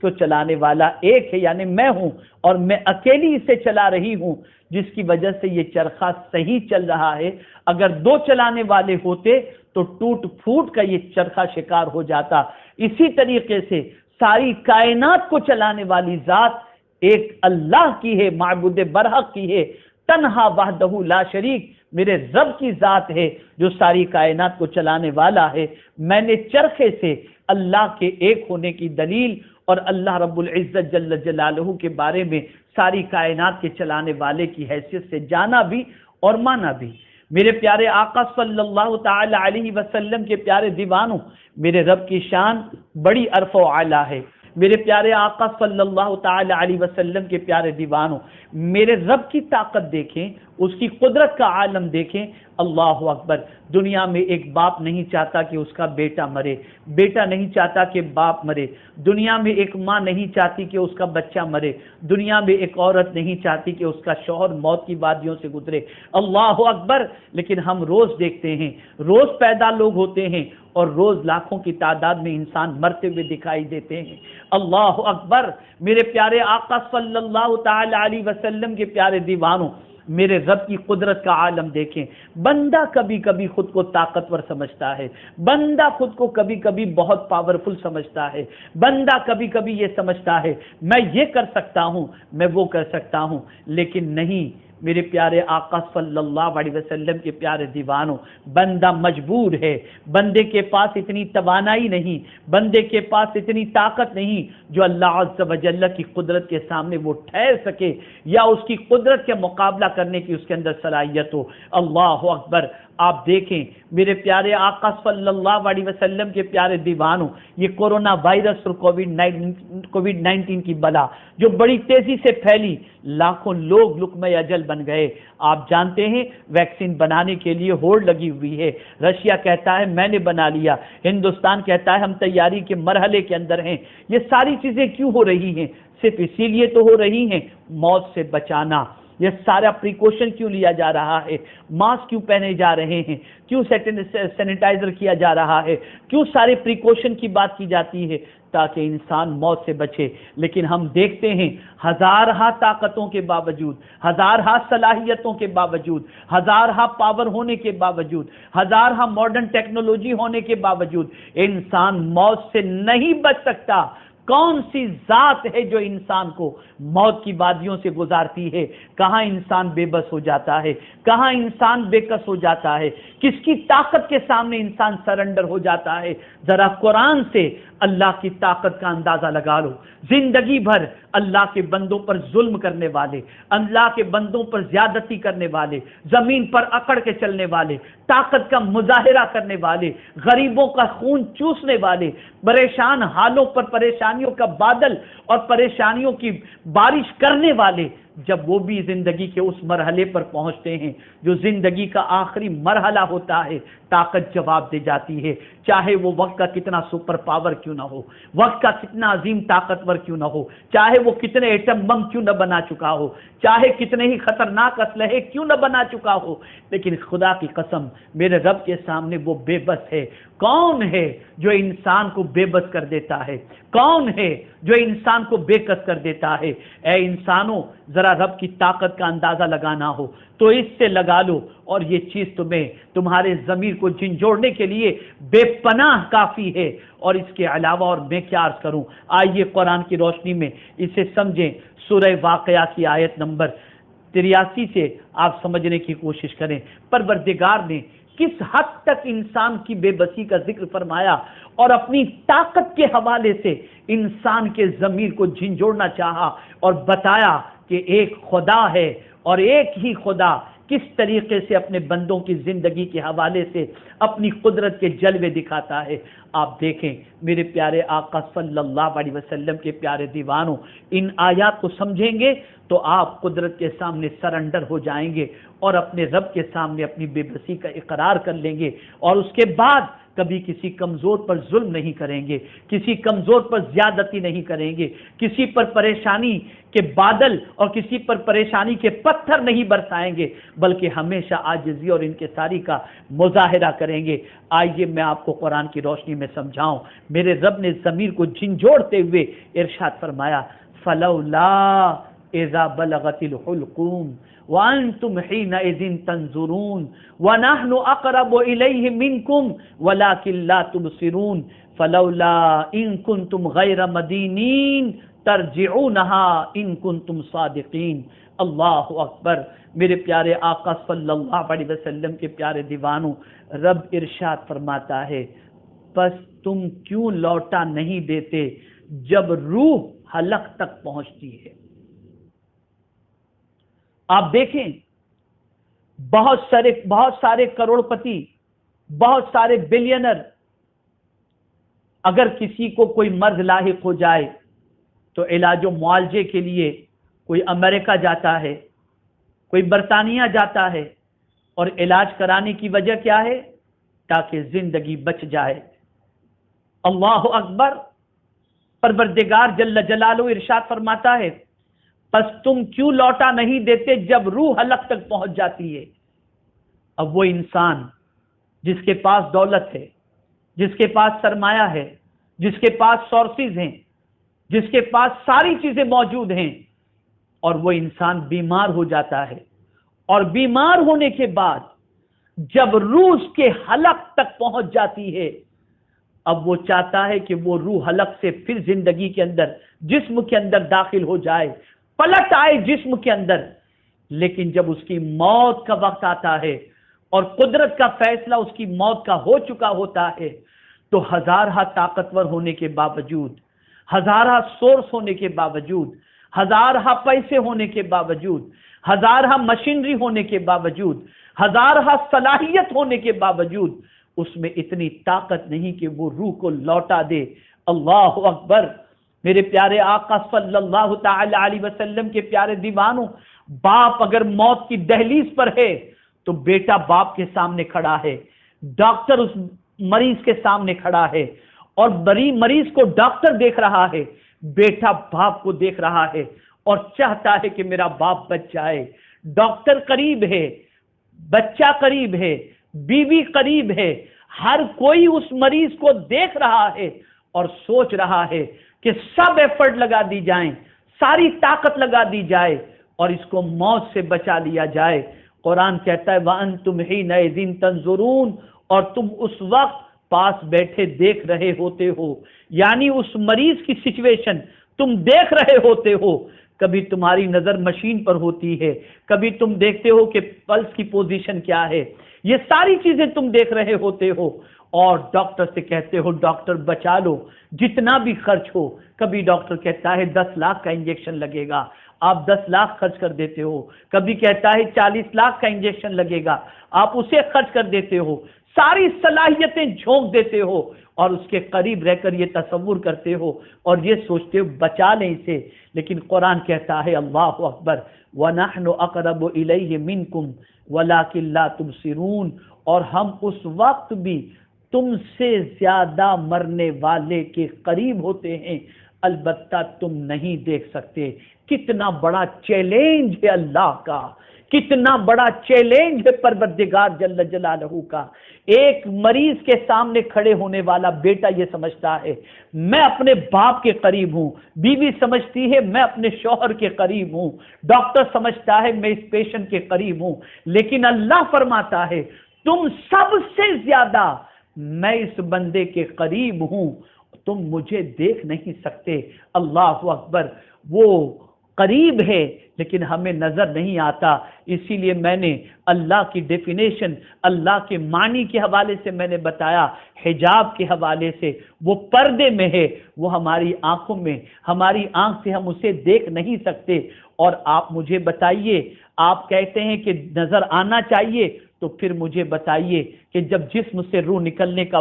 کو چلانے والا ایک ہے، یعنی میں ہوں، اور میں اکیلی اسے چلا رہی ہوں، جس کی وجہ سے یہ چرخہ صحیح چل رہا ہے۔ اگر دو چلانے والے ہوتے تو ٹوٹ پھوٹ کا یہ چرخہ شکار ہو جاتا۔ اسی طریقے سے ساری کائنات کو چلانے والی ذات ایک اللہ کی ہے، معبود برحق کی ہے، تنہا وحدہ لا شریک میرے رب کی ذات ہے جو ساری کائنات کو چلانے والا ہے۔ میں نے چرخے سے اللہ کے ایک ہونے کی دلیل اور اللہ رب العزت جل جلالہ کے بارے میں ساری کائنات کے چلانے والے کی حیثیت سے جانا بھی اور مانا بھی۔ میرے پیارے آقا صلی اللہ تعالی علیہ وسلم کے پیارے دیوانوں، میرے رب کی شان بڑی عرف و اعلیٰ ہے۔ میرے پیارے آقا صلی اللہ تعالی علیہ وسلم کے پیارے دیوانوں، میرے رب کی طاقت دیکھیں، اس کی قدرت کا عالم دیکھیں۔ اللہ اکبر! دنیا میں ایک باپ نہیں چاہتا کہ اس کا بیٹا مرے، بیٹا نہیں چاہتا کہ باپ مرے، دنیا میں ایک ماں نہیں چاہتی کہ اس کا بچہ مرے، دنیا میں ایک عورت نہیں چاہتی کہ اس کا شوہر موت کی وادیوں سے گزرے۔ اللہ اکبر! لیکن ہم روز دیکھتے ہیں، روز پیدا لوگ ہوتے ہیں اور روز لاکھوں کی تعداد میں انسان مرتے ہوئے دکھائی دیتے ہیں۔ اللہ اکبر! میرے پیارے آقا صلی اللہ تعالی علیہ وسلم کے پیارے دیوانوں، میرے رب کی قدرت کا عالم دیکھیں۔ بندہ کبھی کبھی خود کو طاقتور سمجھتا ہے، بندہ خود کو کبھی کبھی بہت پاورفل سمجھتا ہے، بندہ کبھی کبھی یہ سمجھتا ہے میں یہ کر سکتا ہوں، میں وہ کر سکتا ہوں، لیکن نہیں میرے پیارے آقا صلی اللہ علیہ وسلم کے پیارے دیوانوں، بندہ مجبور ہے، بندے کے پاس اتنی توانائی نہیں، بندے کے پاس اتنی طاقت نہیں جو اللہ عز و جل کی قدرت کے سامنے وہ ٹھہر سکے یا اس کی قدرت کے مقابلہ کرنے کی اس کے اندر صلاحیت ہو۔ اللہ اکبر! آپ دیکھیں میرے پیارے آقا صلی اللہ علیہ وسلم کے پیارے دیوانوں، یہ کورونا وائرس اور کووڈ 19 کی بلا جو بڑی تیزی سے پھیلی، لاکھوں لوگ لقمہ اجل بن گئے۔ آپ جانتے ہیں ویکسین بنانے کے لیے ہولڈ لگی ہوئی ہے، رشیا کہتا ہے میں نے بنا لیا، ہندوستان کہتا ہے ہم تیاری کے مرحلے کے اندر ہیں۔ یہ ساری چیزیں کیوں ہو رہی ہیں؟ صرف اسی لیے تو ہو رہی ہیں موت سے بچانا۔ یہ سارا پریکوشن کیوں لیا جا رہا ہے؟ ماسک کیوں پہنے جا رہے ہیں؟ کیوں سینیٹائزر کیا جا رہا ہے؟ کیوں سارے پریکوشن کی بات کی جاتی ہے؟ تاکہ انسان موت سے بچے۔ لیکن ہم دیکھتے ہیں ہزارہا طاقتوں کے باوجود، ہزارہا صلاحیتوں کے باوجود، ہزارہا پاور ہونے کے باوجود، ہزارہا ماڈرن ٹیکنالوجی ہونے کے باوجود انسان موت سے نہیں بچ سکتا۔ کون سی ذات ہے جو انسان کو موت کی وادیوں سے گزارتی ہے؟ کہاں انسان بے بس ہو جاتا ہے، کہاں انسان بے کس ہو جاتا ہے، کس کی طاقت کے سامنے انسان سرنڈر ہو جاتا ہے؟ ذرا قرآن سے اللہ کی طاقت کا اندازہ لگا لو۔ زندگی بھر اللہ کے بندوں پر ظلم کرنے والے، اللہ کے بندوں پر زیادتی کرنے والے، زمین پر اکڑ کے چلنے والے، طاقت کا مظاہرہ کرنے والے، غریبوں کا خون چوسنے والے، پریشان حالوں پر پریشانیوں کا بادل اور پریشانیوں کی بارش کرنے والے، جب وہ بھی زندگی کے اس مرحلے پر پہنچتے ہیں جو زندگی کا آخری مرحلہ ہوتا ہے، طاقت جواب دے جاتی ہے، چاہے وہ وقت کا کتنا سپر پاور کیوں نہ ہو، وقت کا کتنا عظیم طاقتور کیوں نہ ہو، چاہے وہ کتنے ایٹم بم کیوں نہ بنا چکا ہو، چاہے کتنے ہی خطرناک اسلحے کیوں نہ بنا چکا ہو، لیکن خدا کی قسم میرے رب کے سامنے وہ بے بس ہے۔ کون ہے جو انسان کو بے بس کر دیتا ہے؟ کون ہے جو انسان کو بے کس کر دیتا ہے؟ اے انسانوں، ذرا رب کی طاقت کا اندازہ لگانا ہو تو اس سے لگا لو، اور یہ چیز تمہارے ضمیر کو جھنجھوڑنے کے لیے بے پناہ کافی ہے۔ اور اس کے علاوہ اور میں کیا عرض کروں؟ آئیے قرآن کی روشنی میں اسے سمجھیں۔ سورہ واقعہ کی آیت نمبر 83 سے آپ سمجھنے کی کوشش کریں۔ پروردگار نے کس حد تک انسان کی بے بسی کا ذکر فرمایا اور اپنی طاقت کے حوالے سے انسان کے ضمیر کو جھنجھوڑنا چاہا اور بتایا کہ ایک خدا ہے اور ایک ہی خدا کس طریقے سے اپنے بندوں کی زندگی کے حوالے سے اپنی قدرت کے جلوے دکھاتا ہے۔ آپ دیکھیں میرے پیارے آقا صلی اللہ علیہ وسلم کے پیارے دیوانوں، ان آیات کو سمجھیں گے تو آپ قدرت کے سامنے سرنڈر ہو جائیں گے اور اپنے رب کے سامنے اپنی بے بسی کا اقرار کر لیں گے، اور اس کے بعد کبھی کسی کمزور پر ظلم نہیں کریں گے، کسی کمزور پر زیادتی نہیں کریں گے، کسی پر پریشانی کے بادل اور کسی پر پریشانی کے پتھر نہیں برسائیں گے، بلکہ ہمیشہ عاجزی اور انکساری کا مظاہرہ کریں گے۔ آئیے میں آپ کو قرآن کی روشنی میں سمجھاؤں۔ میرے رب نے ضمیر کو جھنجھوڑتے ہوئے ارشاد فرمایا، فلولا اذا بلغت الحلقوم وانتم حينئذ تنظرون ونحن اقرب اليه منكم ولكن لا تبصرون فلولا ان كنتم غير مدينين ترجعونها ان كنتم صادقين۔ اللہ اکبر۔ میرے پیارے آقا صلی اللہ علیہ وسلم کے پیارے دیوانوں، رب ارشاد فرماتا ہے پس تم کیوں لوٹا نہیں دیتے جب روح حلق تک پہنچتی ہے۔ آپ دیکھیں بہت سارے کروڑ پتی، بہت سارے بلینر، اگر کسی کو کوئی مرض لاحق ہو جائے تو علاج و معالجے کے لیے کوئی امریکہ جاتا ہے، کوئی برطانیہ جاتا ہے، اور علاج کرانے کی وجہ کیا ہے؟ تاکہ زندگی بچ جائے۔ اللہ اکبر۔ پروردگار جل جلالہ ارشاد فرماتا ہے پس تم کیوں لوٹا نہیں دیتے جب روح حلق تک پہنچ جاتی ہے۔ اب وہ انسان جس کے پاس دولت ہے، جس کے پاس سرمایہ ہے، جس کے پاس سورسز ہیں، جس کے پاس ساری چیزیں موجود ہیں، اور وہ انسان بیمار ہو جاتا ہے، اور بیمار ہونے کے بعد جب روح اس کے حلق تک پہنچ جاتی ہے، اب وہ چاہتا ہے کہ وہ روح حلق سے پھر زندگی کے اندر، جسم کے اندر داخل ہو جائے، پلٹ آئے جسم کے اندر۔ لیکن جب اس کی موت کا وقت آتا ہے اور قدرت کا فیصلہ اس کی موت کا ہو چکا ہوتا ہے، تو ہزارہ طاقتور ہونے کے باوجود، ہزارہ سورس ہونے کے باوجود، ہزارہ پیسے ہونے کے باوجود، ہزارہ مشینری ہونے کے باوجود، ہزارہ صلاحیت ہونے کے باوجود اس میں اتنی طاقت نہیں کہ وہ روح کو لوٹا دے۔ اللہ اکبر۔ میرے پیارے آقا صلی اللہ تعالی علیہ وسلم کے پیارے دیوانوں، باپ اگر موت کی دہلیز پر ہے تو بیٹا باپ کے سامنے کھڑا ہے، ڈاکٹر اس مریض کے سامنے کھڑا ہے، اور مریض کو ڈاکٹر دیکھ رہا ہے، بیٹا باپ کو دیکھ رہا ہے اور چاہتا ہے کہ میرا باپ بچ جائے۔ ڈاکٹر قریب ہے، بچہ قریب ہے، بیوی قریب ہے، ہر کوئی اس مریض کو دیکھ رہا ہے اور سوچ رہا ہے کہ سب ایفرٹ لگا دی جائیں، ساری طاقت لگا دی جائے اور اس کو موت سے بچا لیا جائے۔ قرآن کہتا ہے وَأَنْتُمْ حِينَئِذٍ تَنْظُرُونَ، اور تم اس وقت پاس بیٹھے دیکھ رہے ہوتے ہو، یعنی اس مریض کی سچویشن تم دیکھ رہے ہوتے ہو۔ کبھی تمہاری نظر مشین پر ہوتی ہے، کبھی تم دیکھتے ہو کہ پلس کی پوزیشن کیا ہے، یہ ساری چیزیں تم دیکھ رہے ہوتے ہو، اور ڈاکٹر سے کہتے ہو ڈاکٹر بچا لو جتنا بھی خرچ ہو۔ کبھی ڈاکٹر کہتا ہے 10 لاکھ کا انجیکشن لگے گا، آپ 10 لاکھ خرچ کر دیتے ہو۔ کبھی کہتا ہے 40 لاکھ کا انجیکشن لگے گا، آپ اسے خرچ کر دیتے ہو، ساری صلاحیتیں جھونک دیتے ہو، اور اس کے قریب رہ کر یہ تصور کرتے ہو اور یہ سوچتے ہو بچا لیں اسے۔ لیکن قرآن کہتا ہے اللہ اکبر وَنَحْنُ أَقْرَبُ إِلَيْهِ مِنْكُمْ وَلَكِنْ لَا تُبْصِرُونَ، اور ہم اس وقت بھی تم سے زیادہ مرنے والے کے قریب ہوتے ہیں، البتہ تم نہیں دیکھ سکتے۔ کتنا بڑا چیلنج ہے اللہ کا، کتنا بڑا چیلنج ہے پروردگار جل جلالہ کا۔ ایک مریض کے سامنے کھڑے ہونے والا بیٹا یہ سمجھتا ہے میں اپنے باپ کے قریب ہوں، بیوی سمجھتی ہے میں اپنے شوہر کے قریب ہوں، ڈاکٹر سمجھتا ہے میں اس پیشنٹ کے قریب ہوں، لیکن اللہ فرماتا ہے تم سب سے زیادہ میں اس بندے کے قریب ہوں، تم مجھے دیکھ نہیں سکتے۔ اللہ اکبر۔ وہ قریب ہے لیکن ہمیں نظر نہیں آتا، اسی لیے میں نے اللہ کی ڈیفینیشن، اللہ کے معنی کے حوالے سے میں نے بتایا، حجاب کے حوالے سے وہ پردے میں ہے، وہ ہماری آنکھوں میں، ہماری آنکھ سے ہم اسے دیکھ نہیں سکتے۔ اور آپ مجھے بتائیے، آپ کہتے ہیں کہ نظر آنا چاہیے، تو پھر مجھے بتائیے کہ جب جسم سے روح نکلنے کا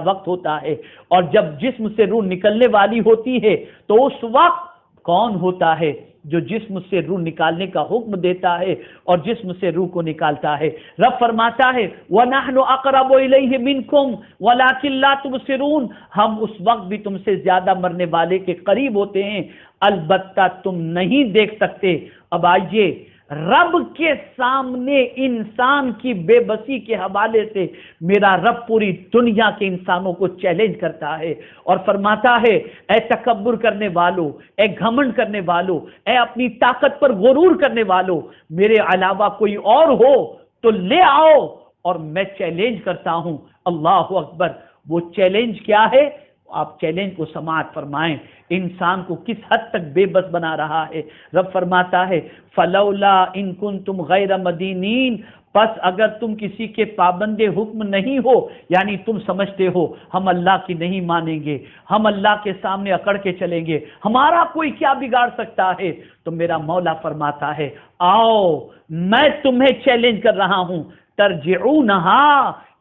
وقت ہوتا ہے، اور جب جسم سے روح نکلنے والی ہوتی ہے، تو اس وقت کون ہوتا ہے جو جسم سے روح نکالنے کا حکم دیتا ہے اور جسم سے روح کو نکالتا ہے؟ رب فرماتا ہے وَنَحْنُ أَقْرَبُ إِلَيْهِ مِنْكُمْ وَلَكِنْ لَا تُبْصِرُونَ، ہم اس وقت بھی تم سے زیادہ مرنے والے کے قریب ہوتے ہیں، البتہ تم نہیں دیکھ سکتے۔ اب آئیے رب کے سامنے انسان کی بے بسی کے حوالے سے میرا رب پوری دنیا کے انسانوں کو چیلنج کرتا ہے اور فرماتا ہے اے تکبر کرنے والو، اے گھمنڈ کرنے والو، اے اپنی طاقت پر غرور کرنے والو، میرے علاوہ کوئی اور ہو تو لے آؤ اور میں چیلنج کرتا ہوں۔ اللہ اکبر! وہ چیلنج کیا ہے؟ آپ چیلنج کو سماعت فرمائیں، انسان کو کس حد تک بے بس بنا رہا ہے۔ رب فرماتا ہے فلولا ان کنتم غیر مدینین، پس اگر تم کسی کے پابند حکم نہیں ہو، یعنی تم سمجھتے ہو ہم اللہ کی نہیں مانیں گے، ہم اللہ کے سامنے اکڑ کے چلیں گے، ہمارا کوئی کیا بگاڑ سکتا ہے، تو میرا مولا فرماتا ہے آؤ میں تمہیں چیلنج کر رہا ہوں، ترجعونہا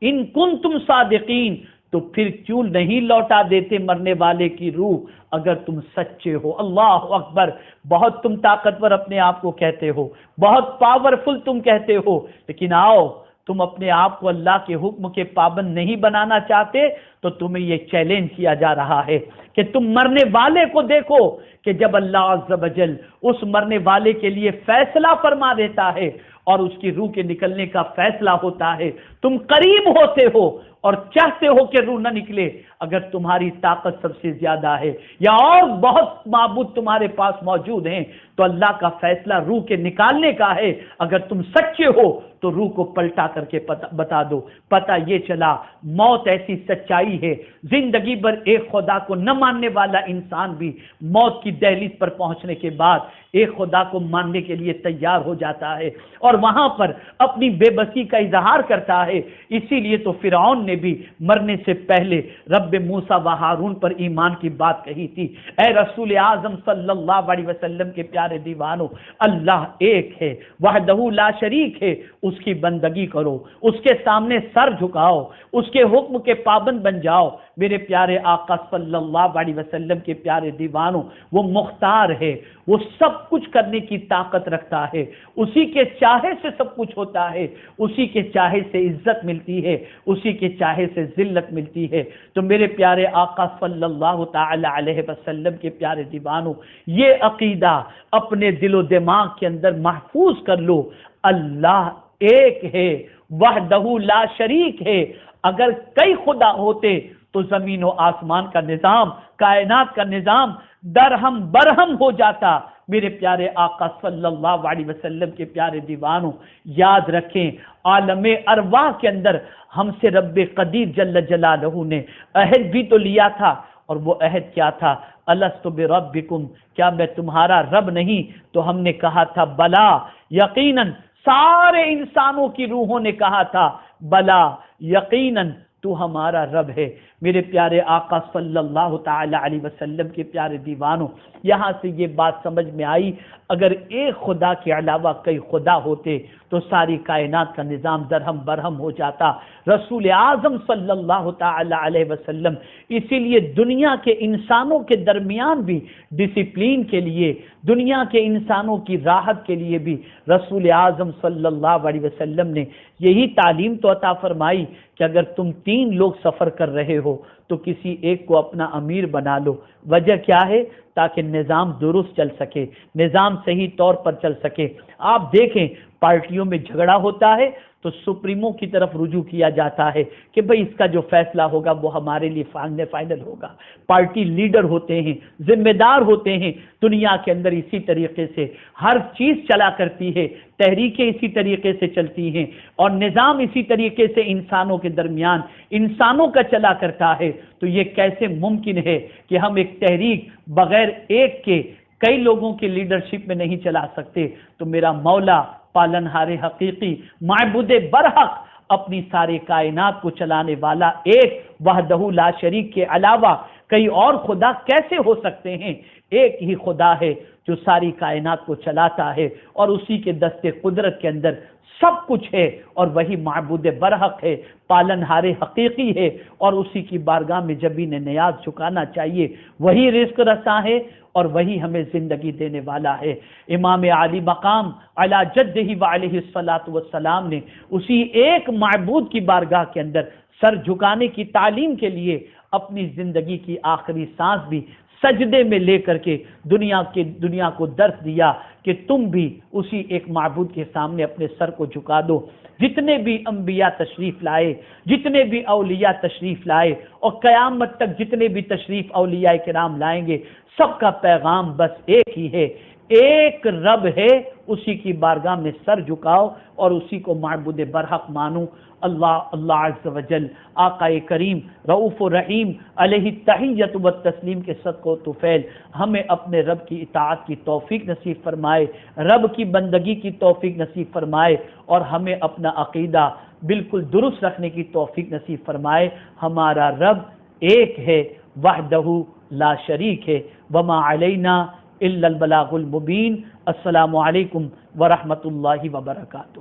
ان کنتم صادقین، تو پھر کیوں نہیں لوٹا دیتے مرنے والے کی روح اگر تم سچے ہو۔ اللہ اکبر! بہت تم طاقتور اپنے آپ کو کہتے ہو، بہت پاورفل تم کہتے ہو، لیکن آؤ تم اپنے آپ کو اللہ کے حکم کے پابند نہیں بنانا چاہتے تو تمہیں یہ چیلنج کیا جا رہا ہے کہ تم مرنے والے کو دیکھو کہ جب اللہ عز و جل اس مرنے والے کے لیے فیصلہ فرما دیتا ہے اور اس کی روح کے نکلنے کا فیصلہ ہوتا ہے، تم قریب ہوتے ہو اور چاہتے ہو کہ روح نہ نکلے، اگر تمہاری طاقت سب سے زیادہ ہے یا اور بہت معبود تمہارے پاس موجود ہیں تو اللہ کا فیصلہ روح کے نکالنے کا ہے، اگر تم سچے ہو تو روح کو پلٹا کر کے بتا دو۔ پتہ یہ چلا موت ایسی سچائی ہے، زندگی بھر ایک خدا کو نہ ماننے والا انسان بھی موت کی دہلیز پر پہنچنے کے بعد ایک خدا کو ماننے کے لیے تیار ہو جاتا ہے اور وہاں پر اپنی بے بسی کا اظہار کرتا ہے۔ اسی لیے تو فرعون نے بھی مرنے سے پہلے رب موسیٰ و ہارون پر ایمان کی بات کہی تھی۔ اے رسول اعظم صلی اللہ علیہ وسلم کے پیارے دیوانوں، اللہ ایک ہے، وحدہ لا شریک ہے، اس کی بندگی کرو، اس کے سامنے سر جھکاؤ، اس کے حکم کے پابند بن جاؤ۔ میرے پیارے آقا صلی اللہ علیہ وسلم کے پیارے دیوانوں، وہ مختار ہے، وہ سب کچھ کرنے کی طاقت رکھتا ہے، اسی کے چاہے سے سب کچھ ہوتا ہے، اسی کے چاہے سے عزت ملتی ہے، اسی کے چاہے سے ذلت ملتی ہے۔ تو میرے پیارے آقا صلی اللہ تعالی علیہ وسلم کے پیارے دیوانوں، یہ عقیدہ اپنے دل و دماغ کے اندر محفوظ کر لو، اللہ ایک ہے، وحدہ لا شریک ہے۔ اگر کئی خدا ہوتے تو زمین و آسمان کا نظام، کائنات کا نظام درہم برہم ہو جاتا۔ میرے پیارے آقا صلی اللہ علیہ وسلم کے پیارے دیوانوں، یاد رکھیں عالم ارواح کے اندر ہم سے رب قدیر جل جلالہ نے عہد بھی تو لیا تھا، اور وہ عہد کیا تھا؟ الست بربکم، کیا میں تمہارا رب نہیں؟ تو ہم نے کہا تھا بلا، یقیناً سارے انسانوں کی روحوں نے کہا تھا بلا، یقیناً تو ہمارا رب ہے۔ میرے پیارے آقا صلی اللہ تعالی علیہ وسلم کے پیارے دیوانوں، یہاں سے یہ بات سمجھ میں آئی، اگر ایک خدا کے علاوہ کئی خدا ہوتے تو ساری کائنات کا نظام درہم برہم ہو جاتا۔ رسول اعظم صلی اللہ تعالی علیہ وسلم اسی لیے دنیا کے انسانوں کے درمیان بھی ڈسپلین کے لیے، دنیا کے انسانوں کی راحت کے لیے بھی رسول اعظم صلی اللہ علیہ وسلم نے یہی تعلیم تو عطا فرمائی کہ اگر تم 3 لوگ سفر کر رہے ہو تو کسی ایک کو اپنا امیر بنا لو۔ وجہ کیا ہے؟ تاکہ نظام درست چل سکے، نظام صحیح طور پر چل سکے۔ آپ دیکھیں پارٹیوں میں جھگڑا ہوتا ہے تو سپریمو کی طرف رجوع کیا جاتا ہے کہ بھئی اس کا جو فیصلہ ہوگا وہ ہمارے لیے فائنل ہوگا۔ پارٹی لیڈر ہوتے ہیں، ذمہ دار ہوتے ہیں، دنیا کے اندر اسی طریقے سے ہر چیز چلا کرتی ہے، تحریکیں اسی طریقے سے چلتی ہیں اور نظام اسی طریقے سے انسانوں کے درمیان انسانوں کا چلا کرتا ہے۔ تو یہ کیسے ممکن ہے کہ ہم ایک تحریک بغیر ایک کے کئی لوگوں کی لیڈرشپ میں نہیں چلا سکتے؟ تو میرا مولا پالنہار حقیقی، معبود برحق، اپنی ساری کائنات کو چلانے والا ایک وحدہ لا شریک کے علاوہ کئی اور خدا کیسے ہو سکتے ہیں؟ ایک ہی خدا ہے جو ساری کائنات کو چلاتا ہے اور اسی کے دست قدرت کے اندر سب کچھ ہے، اور وہی معبود برحق ہے، پالنہار حقیقی ہے، اور اسی کی بارگاہ میں جبین نیاز چکانا چاہیے۔ وہی رزق رساں ہے اور وہی ہمیں زندگی دینے والا ہے۔ امام عالی مقام علی جدہ و علیہ الصلاۃ والسلام نے اسی ایک معبود کی بارگاہ کے اندر سر جھکانے کی تعلیم کے لیے اپنی زندگی کی آخری سانس بھی سجدے میں لے کر کے دنیا کو درس دیا کہ تم بھی اسی ایک معبود کے سامنے اپنے سر کو جھکا دو۔ جتنے بھی انبیاء تشریف لائے، جتنے بھی اولیاء تشریف لائے، اور قیامت تک جتنے بھی تشریف اولیاء کرام لائیں گے، سب کا پیغام بس ایک ہی ہے، ایک رب ہے، اسی کی بارگاہ میں سر جھکاؤ اور اسی کو معبود برحق مانو۔ اللہ عز و جل آقا کریم رؤوف الرحیم علیہ التحیۃ والتسلیم کے صدقہ و طفیل ہمیں اپنے رب کی اطاعت کی توفیق نصیب فرمائے، رب کی بندگی کی توفیق نصیب فرمائے، اور ہمیں اپنا عقیدہ بالکل درست رکھنے کی توفیق نصیب فرمائے۔ ہمارا رب ایک ہے، وحدہ لا شریک ہے، وما علینا الا البلاغ المبین۔ السلام علیکم ورحمۃ اللہ وبرکاتہ۔